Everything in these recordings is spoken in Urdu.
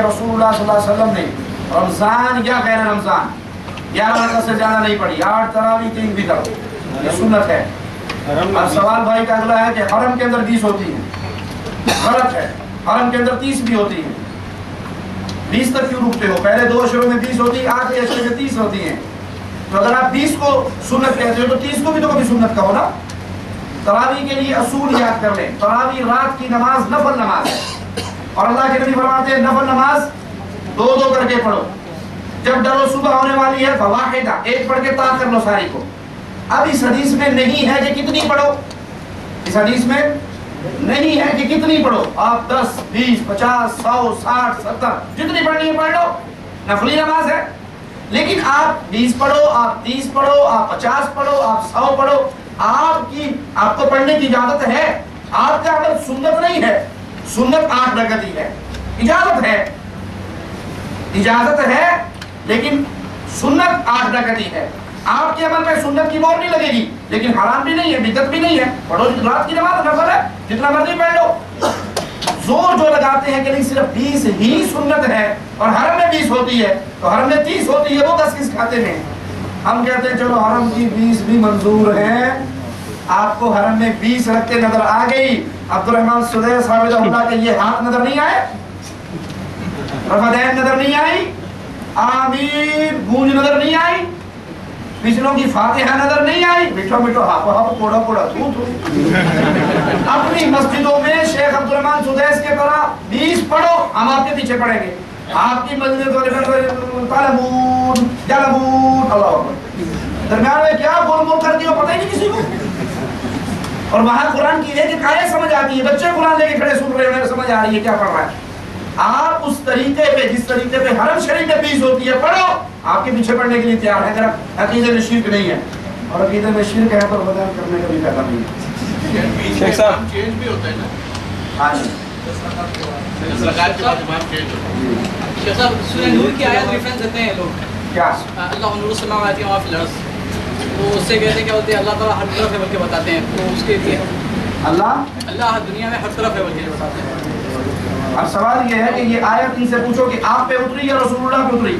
رسول اللہ صلی اللہ علیہ وسلم نے رمضان یا غیر رمضان 11 رکعت سے زیادہ نہیں پڑھی، 8 تراویح 3 بھی کرو، یہ سنت ہے۔ اور سوال بھائی کا اگلا ہے کہ حرم کے اندر 20 ہوتی ہیں، غلط ہے، حرم کے اندر 30 بھی ہوتی ہیں۔ 20 تک کیوں رکتے ہو؟ پہلے 2 اشروں میں 20 ہوتی، آخری اشرے میں 30 ہوتی ہیں، تو اگر آپ 20 کو سنت کہتے ہو تو 30 کو بھی تو کبھی سنت کہو نا۔ تراویح کے لیے اصول یاد کر لیں، تراویح رات کی نماز نفل نماز ہے، اور اللہ کے نبی فرماتے ہیں نفل نماز 2 کر کے پڑھو، جب ڈرو صبح ہونے والی ہے فواحدہ، 1 پڑھ کے طاق کر لو ساری کو۔ اب اس حدیث میں نہیں ہے کہ کتنی پڑھو، اس حدیث میں نہیں ہے کہ کتنی پڑھو، آپ 10 20 50 100 60 70 جتنی پڑھنی ہے پڑھ لو، نفلی نماز ہے۔ لیکن آپ 20 پڑھو، آپ 30 پڑھو، آپ 50 پڑھو، آپ 100 پڑھو، آپ کو پڑھنے کی اجازت ہے، آپ کا عمل سنت نہیں ہے، سنت 8 رکعت ہی ہے، اجازت ہے لیکن سنت 8 رکعت ہی ہے۔ آپ کے عمل میں سنت کی مہر نہیں لگے گی، لیکن حرام بھی نہیں ہے، بدعت بھی نہیں ہے، پڑھو رات کی نماز نفل ہے، جتنا مرضی پڑھ لو۔ زور جو لگاتے ہیں کہ نہیں صرف 20 ہی سنت ہے اور حرم میں 20 ہوتی ہے تو حرم میں 30 ہوتی ہے، وہ 10 کس کھاتے میں؟ ہم کہتے ہیں چلو حرم کی 20 بھی منظور ہیں، آپ کو حرم میں 20 رکھتے نظر آ گئی، عبد الرحمن سدیس حافظ اللہ کے یہ ہاتھ نظر نہیں آئے، رفعتین نظر نہیں آئی، آمین گونج نظر نہیں آئی، پچھلوں کی فاتحہ نظر نہیں آئی، مٹھو مٹھو ہاپو ہاپو کوڑا کوڑا تھو تھو۔ اپنی مسجدوں میں شیخ عبد الرحمن سدیس کے طرح 20 پڑھو، ہم آپ کے پیچھے پڑھیں گے۔ آپ کی مسجد طالبون جلبون اللہ اکبر، درمیان میں کیا گول گول کرتی ہو پتہ ہی نہیں کسی کو، اور وہاں قرآن کی ایک آیت سمجھ آتی ہے، بچے قرآن لے کے کھڑے سن رہے ہیں، سمجھ آ رہی ہے کیا پڑھ رہا ہے۔ آپ اس طریقے پہ جس طریقے پہ حرم شریف میں 20 ہوتی ہے پڑھو، آپ کے پیچھے پڑھنے کے لیے تیار ہے، اگر عقیدے میں شرک نہیں ہے، اور عقیدے میں شرک ہے تو بیان کرنے کا بھی فائدہ نہیں ہے۔ شیخ صاحب چینج بھی ہوتا ہے نا، ہاں جی زکات کے بعد امام چینج ہوتا ہے۔ شیخ صاحب سورہ نور کی آیت ریفرنس دیتے ہیں لوگ، کیا اللہ نور السماوات و فی الارض، تو اس سے کہتے ہیں کہ ہوتے ہیں اللہ تعالیٰ ہر طرف ہے بلکہ بتاتے ہیں، تو اس کے لیے اللہ دنیا میں ہر طرف ہے بلکہ بتاتے ہیں۔ اب سوال یہ ہے کہ یہ آیت ان سے پوچھو کہ آپ پہ اتری یا رسول اللہ پہ اتری؟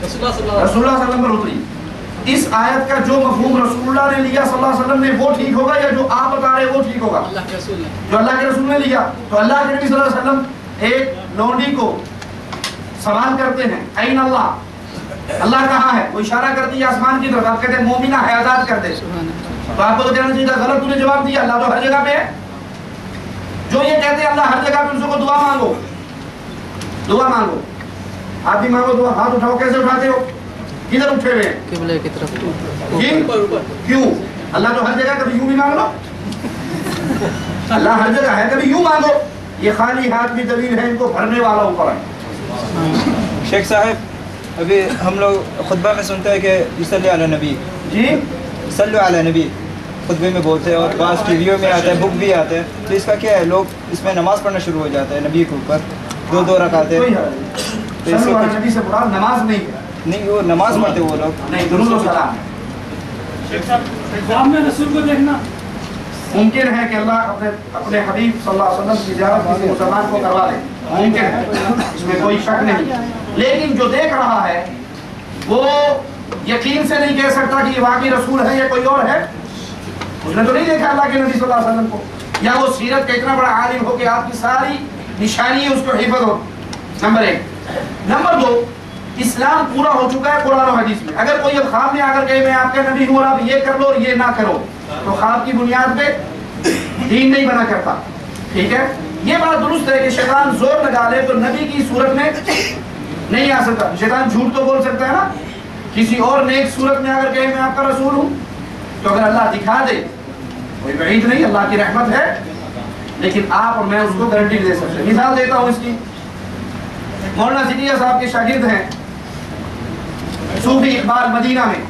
رسول اللہ صلی اللہ رسول اللہ صلی اللہ علیہ وسلم پر اتری۔ اس آیت کا جو مفہوم رسول اللہ نے لیا صلی اللہ علیہ وسلم نے وہ ٹھیک ہوگا یا جو آپ بتا رہے ہیں وہ ٹھیک ہوگا؟ اللہ کے رسول نے، جو اللہ کے رسول نے لیا، تو اللہ کے نبی صلی اللہ علیہ وسلم ایک لونڈی کو سوال کرتے ہیں این اللہ، اللہ کہاں ہے؟ وہ اشارہ کرتی ہے آسمان کی طرف، آپ کہتے ہیں مومنہ ہے آزاد کر دے، تو آپ کو تو کہنا چاہیے غلط تو نے جواب دیا، اللہ تو ہر جگہ پہ ہے۔ جو یہ کہتے ہیں اللہ ہر جگہ پہ، ان سے کو دعا مانگو، دعا مانگو، آپ بھی مانگو دعا، ہاتھ اٹھاؤ، کیسے اٹھاتے ہو؟ کدھر اٹھے ہوئے ہیں؟ قبلے کی طرف، کیوں؟ اللہ تو ہر جگہ، کبھی یوں بھی مانگ لو، اللہ ہر جگہ ہے، کبھی یوں مانگو، یہ خالی ہاتھ بھی دلیل ہے ان کو بھرنے والا اوپر ہے۔ شیخ صاحب ابھی ہم لوگ خطبہ میں سنتے ہیں کہ صلی علی نبی، جی صلی علی نبی خطبے میں بولتے ہیں، اور بعض ٹی ویوں میں آتے ہیں، بک بھی آتے ہیں، تو اس کا کیا ہے؟ لوگ اس میں نماز پڑھنا شروع ہو جاتے ہیں نبی کے اوپر، 2 رکعتیں، تو اس کو نبی سے مراد نماز نہیں ہے، نہیں وہ نماز پڑھتے وہ لوگ، نہیں درود و سلام ہے۔ ایگزام میں رسول کو دیکھنا ممکن ہے کہ اللہ اپنے حبیب صلی اللہ علیہ وسلم کی زیارت کسی مسلمان کو کروا دے، ممکن ہے، اس میں کوئی شک نہیں، لیکن جو دیکھ رہا ہے وہ یقین سے نہیں کہہ سکتا کہ یہ واقعی رسول ہے یا کوئی اور ہے، اس نے تو نہیں دیکھا اللہ کے نبی صلی اللہ علیہ وسلم کو، یا وہ سیرت کا اتنا بڑا عالم ہو کہ آپ کی ساری نشانی اس کو حفظ ہو، نمبر 1۔ نمبر 2، اسلام پورا ہو چکا ہے قرآن و حدیث میں، اگر کوئی اب خواب میں آ کر کہے میں آپ کا نبی ہوں اور آپ یہ کر لو اور یہ نہ کرو، تو خواب کی بنیاد پہ دین نہیں بنا کرتا، ٹھیک ہے؟ یہ بات درست ہے کہ شیطان زور لگا لے تو نبی کی صورت میں نہیں آ سکتا، شیطان جھوٹ تو بول سکتا ہے نا، کسی اور نیک صورت میں اگر کہے میں آپ کا رسول ہوں، تو اگر اللہ دکھا دے کوئی بعید نہیں، اللہ کی رحمت ہے، لیکن آپ اور میں اس کو گارنٹی دے سکتے۔ مثال دیتا ہوں اس کی، مولانا زکریا صاحب کے شاگرد ہیں صوفی اقبال، مدینہ میں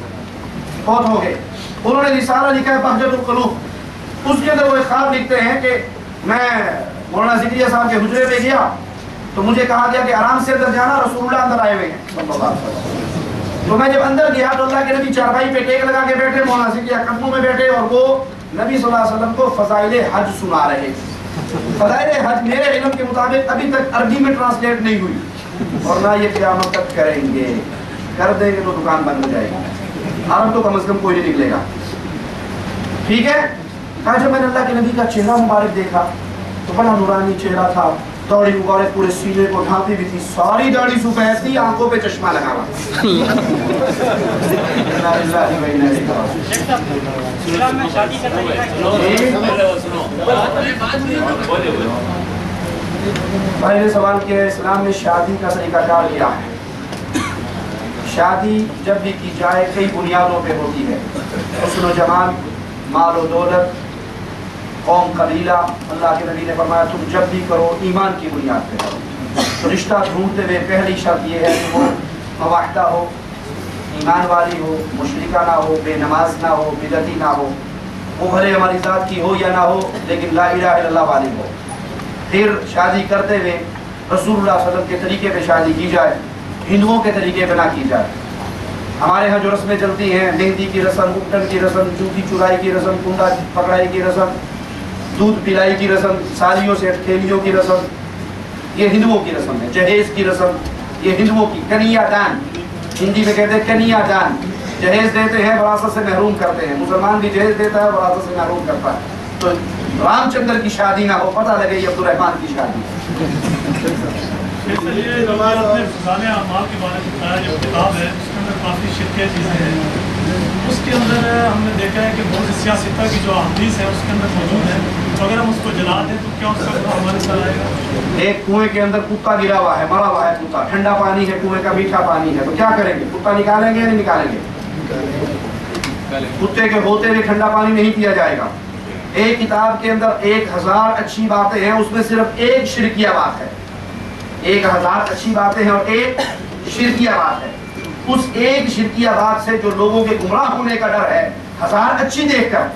فوت ہو گئے، انہوں نے رسالہ لکھا ہے بہجت القلوب، اس کے اندر وہ ایک خواب لکھتے ہیں کہ میں مولانا زکریا صاحب کے حجرے پہ گیا تو مجھے کہا گیا کہ آرام سے اندر جانا، رسول اللہ اندر آئے ہوئے ہیں صلی اللہ علیہ وسلم۔ تو میں جب اندر گیا تو اللہ کے نبی چارپائی پہ ٹیک لگا کے بیٹھے، مولانا زکریا قدموں میں بیٹھے، اور وہ نبی صلی اللہ علیہ وسلم کو فضائل حج سنا رہے، فضائل حج میرے علم کے مطابق ابھی تک عربی میں ٹرانسلیٹ نہیں ہوئی، اور نہ یہ قیامت تک کریں گے. کر دیں گے تو دکان بند ہو جائے گی. عرب تو کم از کم کوئی نہیں نکلے گا. ٹھیک ہے. کہا جب میں نے اللہ کے نبی کا چہرہ مبارک دیکھا تو بڑا نورانی چہرہ تھا، داڑھی مبارک پورے سینے کو ڈھانپی بھی تھی، ساری داڑھی سفید تھی، آنکھوں پہ چشمہ لگا ہوا. بھائی نے سوال کیا ہے اسلام میں شادی کا طریقہ کار کیا ہے؟ شادی جب بھی کی جائے کئی بنیادوں پہ ہوتی ہے. حسن و جمال، مال و دولت، قوم قبیلہ. اللہ کے نبی نے فرمایا تم جب بھی کرو ایمان کی بنیاد پہ کرو. تو رشتہ ڈھونڈتے ہوئے پہلی شرط یہ ہے کہ وہ مواحدہ ہو، ایمان والی ہو، مشرکہ نہ ہو، بے نماز نہ ہو، بدعتی نہ ہو. وہ بھلے ہماری ذات کی ہو یا نہ ہو لیکن لا الہ الا اللہ والی ہو. پھر شادی کرتے ہوئے رسول اللہ صلی اللہ علیہ وسلم کے طریقے پہ شادی کی جائے، ہندوؤں کے طریقے پہ نہ کی جائے. ہمارے ہاں جو رسمیں چلتی ہیں، مہندی کی رسم، اپٹن کی رسم، جوتی چرائی کی رسم، کنڈا پکڑائی کی رسم، دودھ پلائی کی رسم، سالیوں سے اٹھیلیوں کی رسم، یہ ہندوؤں کی رسم ہے. جہیز کی رسم یہ ہندوؤں کی. کنیا دان ہندی میں کہتے ہیں کنیا دان. جہیز دیتے ہیں، وراثت سے محروم کرتے ہیں. مسلمان بھی جہیز دیتا ہے، وراثت سے محروم کرتا ہے. تو رام چندر کی شادی نہ ہو، پتہ لگے یہ عبدالرحمان کی شادی. یہ اپنے فضائل اعمال کے بارے میں بتایا جو کتاب ہے اس کے اندر کافی شرکیہ چیزیں ہیں. اس کے اندر ہم نے دیکھا ہے کہ بہت سی سیاستہ کی جو احادیث ہے اس کے اندر موجود ہے، تو اگر ہم اس کو جلا دیں تو کیا اس کا ہمارے ساتھ آئے گا؟ ایک کنویں کے اندر کتا گرا ہوا ہے، مرا ہوا ہے کتا، ٹھنڈا پانی ہے، کنویں کا میٹھا پانی ہے، تو کیا کریں گے؟ کتا نکالیں گے یا نہیں نکالیں گے؟ کتے کے ہوتے ہوئے ٹھنڈا پانی نہیں پیا جائے گا. ایک کتاب کے اندر 1000 اچھی باتیں ہیں، اس میں صرف ایک شرکیہ بات ہے. 1000 اچھی باتیں ہیں اور ایک شرکیہ بات ہے. اس ایک شرکیہ بات سے جو لوگوں کے گمراہ ہونے کا ڈر ہے، 1000 اچھی دیکھ کر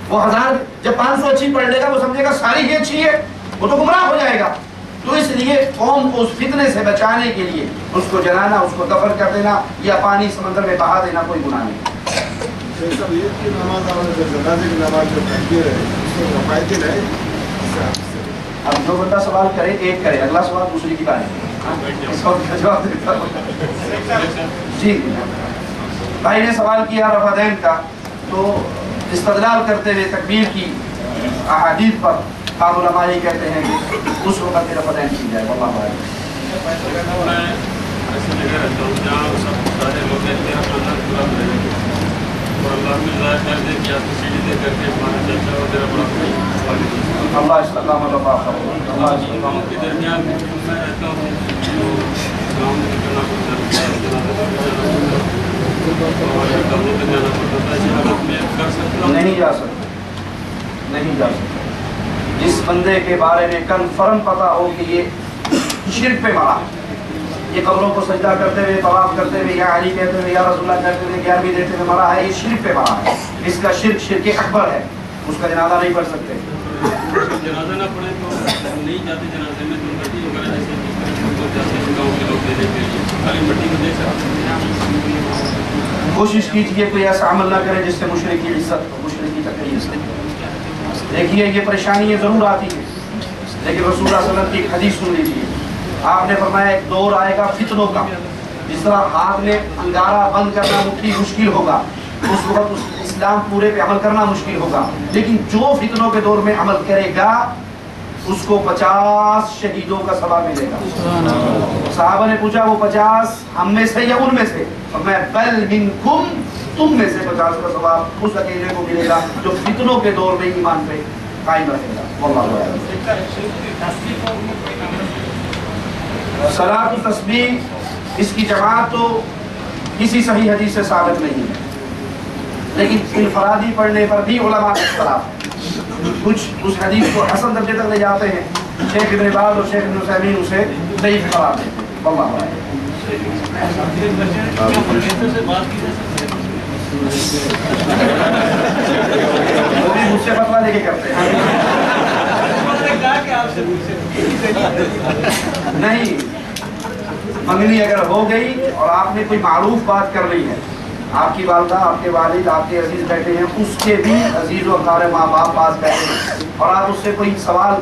وہ 1000 جب 500 اچھی پڑھ لے گا وہ سمجھے گا ساری ہی اچھی ہے، وہ تو گمراہ ہو جائے گا. تو اس لیے قوم کو اس فتنے سے بچانے کے لیے اس کو جلانا، اس کو دفن کر دینا یا پانی سمندر میں بہا دینا کوئی گناہ نہیں. اب جو بندہ سوال کرے ایک کرے، اگلا سوال دوسری کی بات. جی بھائی نے سوال کیا رفع دین کا، تو استدلال کرتے ہوئے تکبیر کی احادیث پر بعض علماء یہ کہتے ہیں کہ اس وقت رفع دین کی جائے. واللہ اعلم. اللہ استقامت عطا فرمائے. گاؤں کے درمیان میں رہتا ہوں، گاؤں میں نکلنا پڑتا ہے، گاؤں پہ جانا پڑتا ہے. اس حالت میں کر سکتا ہوں؟ نہیں جا سکتے، نہیں جا سکتے. جس بندے کے بارے میں کنفرم پتا ہو کہ یہ شرک پہ مرا، یہ قبروں کو سجدہ کرتے ہوئے، طواف کرتے ہوئے، یا علی کہتے ہوئے، یا رسول اللہ کہتے ہوئے، 11ویں دیتے ہوئے مرا ہے، یہ شرک پہ مرا ہے. اس کا شرک اکبر ہے، اس کا جنازہ نہیں پڑھ سکتے. جنازہ نہ پڑھے تو نہیں جاتے جنازے میں، تو مٹی وغیرہ جیسے گاؤں کے لوگ دینے کے لیے خالی مٹی کو دے سکتے ہیں. کوشش کیجیے کوئی ایسا عمل نہ کرے جس سے مشرک کی عزت، مشرک کی تقریر. دیکھیے یہ پریشانیاں ضرور آتی ہیں، لیکن رسول اللہ صلی اللہ علیہ وسلم کی ایک حدیث سن لیجیے. آپ نے فرمایا ایک دور آئے گا فتنوں کا، جس طرح ہاتھ میں انگارہ بند کرنا مشکل ہوگا، اس وقت اسلام پورے پہ عمل کرنا مشکل ہوگا. لیکن جو فتنوں کے دور میں عمل کرے گا اس کو 50 شہیدوں کا ثواب ملے گا. صحابہ نے پوچھا وہ 50 ہم میں سے یا ان میں سے؟ میں بل منکم، تم میں سے 50 کا ثواب اس اکیلے کو ملے گا جو فتنوں کے دور میں ایمان پہ قائم رہے گا. واللہ اعلم. صلاۃ التسبیح اس کی جماعت تو کسی صحیح حدیث سے ثابت نہیں ہے، لیکن انفرادی پڑھنے پر بھی علماء کا اختلاف ہے. کچھ اس حدیث کو حسن درجے تک لے جاتے ہیں، شیخ ابن باز اور شیخ ابن عثیمین اسے ضعیف قرار دیتے ہیں. واللہ اعلم. وہ بھی مجھ سے فتویٰ لے کے کرتے ہیں. نہیں، منگنی اگر ہو گئی اور آپ نے کوئی معروف بات کر لی ہے، آپ کی والدہ، آپ کے والد، آپ کے عزیز بیٹھے ہیں، اس کے بھی عزیز و اقارب ماں باپ پاس بیٹھے ہیں، اور آپ اس سے کوئی سوال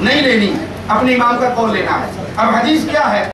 نہیں لینی، اپنے امام کا قول لینا ہے۔ اب حدیث کیا ہے؟